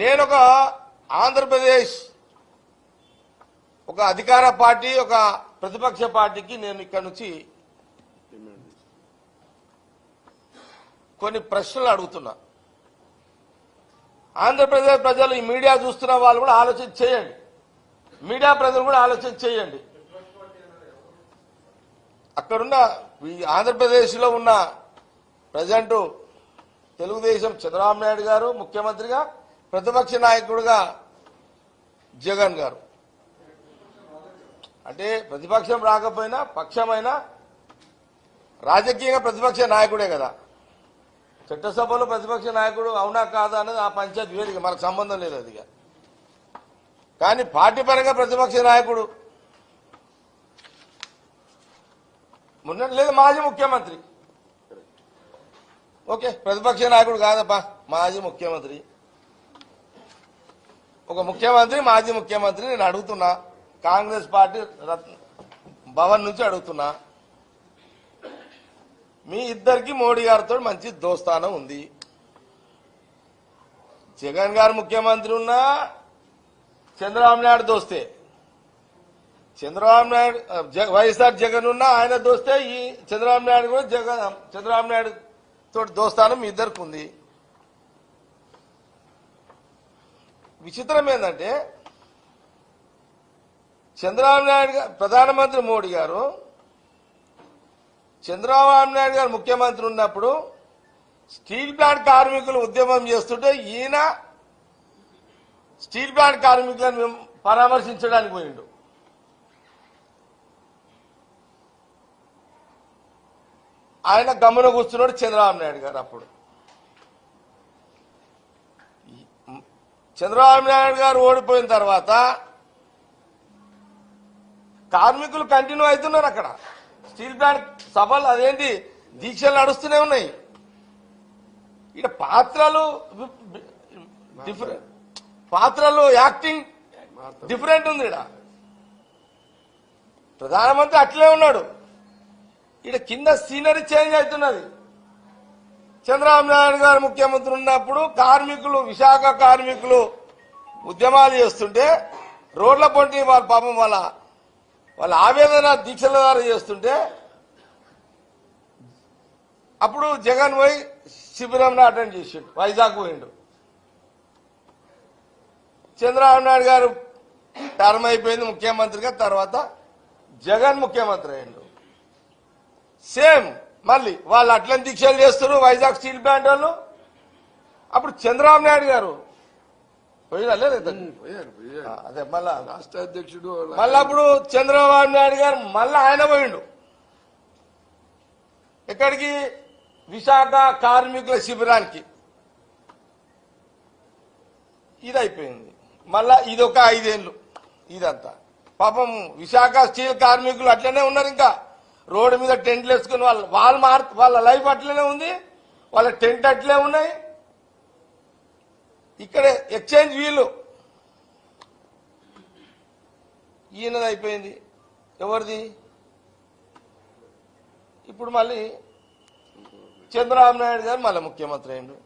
నేను ఒక ఆంధ్రప్రదేశ్ ఒక అధికార పార్టీ ఒక ప్రతిపక్ష పార్టీకి నేను ఇక్కడ నుంచి కొన్ని ప్రశ్నలు అడుగుతున్నా. ఆంధ్రప్రదేశ్ ప్రజలు ఈ మీడియా చూస్తున్న వాళ్ళు కూడా ఆలోచన చేయండి, మీడియా ప్రజలు కూడా ఆలోచన చేయండి. అక్కడున్న ఈ ఆంధ్రప్రదేశ్లో ఉన్న ప్రజెంట్ తెలుగుదేశం చంద్రబాబు నాయుడు గారు ముఖ్యమంత్రిగా, ప్రతిపక్ష నాయకుడిగా జగన్ గారు. అంటే ప్రతిపక్షం రాకపోయినా పక్షమైనా రాజకీయంగా ప్రతిపక్ష నాయకుడే కదా. చట్టసభలో ప్రతిపక్ష నాయకుడు అవునా కాదా అనేది ఆ పంచాయతీ వేదిక, మనకు సంబంధం లేదు అది. కానీ పార్టీ పరంగా ప్రతిపక్ష నాయకుడు లేదు, మాజీ ముఖ్యమంత్రి. ఓకే, ప్రతిపక్ష నాయకుడు కాదప్పా, మాజీ ముఖ్యమంత్రి. ఒక ముఖ్యమంత్రి మాజీ ముఖ్యమంత్రి నేను అడుగుతున్నా, కాంగ్రెస్ పార్టీ భవన్ నుంచి అడుగుతున్నా. మీ ఇద్దరికి మోడీ గారితో మంచి దోస్తానం ఉంది. జగన్ గారు ముఖ్యమంత్రి ఉన్నా చంద్రబాబు నాయుడు దోస్తే, చంద్రబాబు నాయుడు వైఎస్ఆర్ జగన్ ఉన్నా ఆయన దోస్తే, ఈ చంద్రబాబు నాయుడు కూడా చంద్రబాబు నాయుడు తోటి దోస్తానం మీ ఇద్దరికి ఉంది. విచిత్రం ఏంటంటే చంద్రబాబు నాయుడు గారు ప్రధానమంత్రి మోడీ గారు చంద్రబాబు నాయుడు గారు ముఖ్యమంత్రి ఉన్నప్పుడు స్టీల్ ప్లాంట్ కార్మికులు ఉద్యమం చేస్తుంటే ఈయన స్టీల్ ప్లాంట్ కార్మికులను పరామర్శించడానికి పోయిండు. ఆయన గమ్మున కూర్చున్నాడు చంద్రబాబు నాయుడు గారు. అప్పుడు చంద్రబాబు నాయుడు గారు ఓడిపోయిన తర్వాత కార్మికులు కంటిన్యూ అవుతున్నారు. అక్కడ స్టీల్ ప్లాంట్ సభలు అదేంటి దీక్షలు నడుస్తూనే ఉన్నాయి. ఇక్కడ పాత్రలు యాక్టింగ్ డిఫరెంట్ ఉంది. ఇక్కడ ప్రధానమంత్రి అట్లే ఉన్నాడు, ఇక్కడ కింద సీనరీ చేంజ్ అవుతున్నది. చంద్రబాబు నాయుడు గారు ముఖ్యమంత్రి ఉన్నప్పుడు కార్మికులు, విశాఖ కార్మికులు ఉద్యమాలు చేస్తుంటే రోడ్ల పొంటి వాళ్ళ పాపం వాళ్ళ ఆవేదన దీక్షల ద్వారా చేస్తుంటే అప్పుడు జగన్ పోయి శిబిరంలో అటెండ్ చేసిండు, వైజాగ్ పోయిండు. చంద్రబాబు నాయుడు గారు టర్మ్ అయిపోయింది ముఖ్యమంత్రిగా, తర్వాత జగన్ ముఖ్యమంత్రి అయ్యిండు. సేమ్ మళ్ళీ వాళ్ళు అట్లని దీక్షలు చేస్తారు వైజాగ్ స్టీల్ ప్లాంట్ వాళ్ళు. అప్పుడు చంద్రబాబు నాయుడు గారు పోయినా లేదు, అదే మళ్ళా రాష్ట్ర అధ్యక్షుడు మళ్ళీ అప్పుడు చంద్రబాబు నాయుడు గారు మళ్ళీ ఆయన పోయిండు ఎక్కడికి, విశాఖ కార్మికుల శిబిరానికి. ఇది అయిపోయింది. మళ్ళా ఇదొక 5 ఏళ్ళు ఇదంతా. పాపం విశాఖ స్టీల్ కార్మికులు అట్లనే ఉన్నారు, ఇంకా రోడ్డు మీద టెంట్లు వేసుకుని వాళ్ళ లైఫ్ అట్లనే ఉంది, వాళ్ళ టెంట్ అట్లే ఉన్నాయి. ఇక్కడ ఎక్స్చేంజ్ వీలు ఈయనది అయిపోయింది. ఎవరిది? ఇప్పుడు మళ్ళీ చంద్రబాబు నాయుడు గారు మళ్ళీ ముఖ్యమంత్రి అయ్యిండు.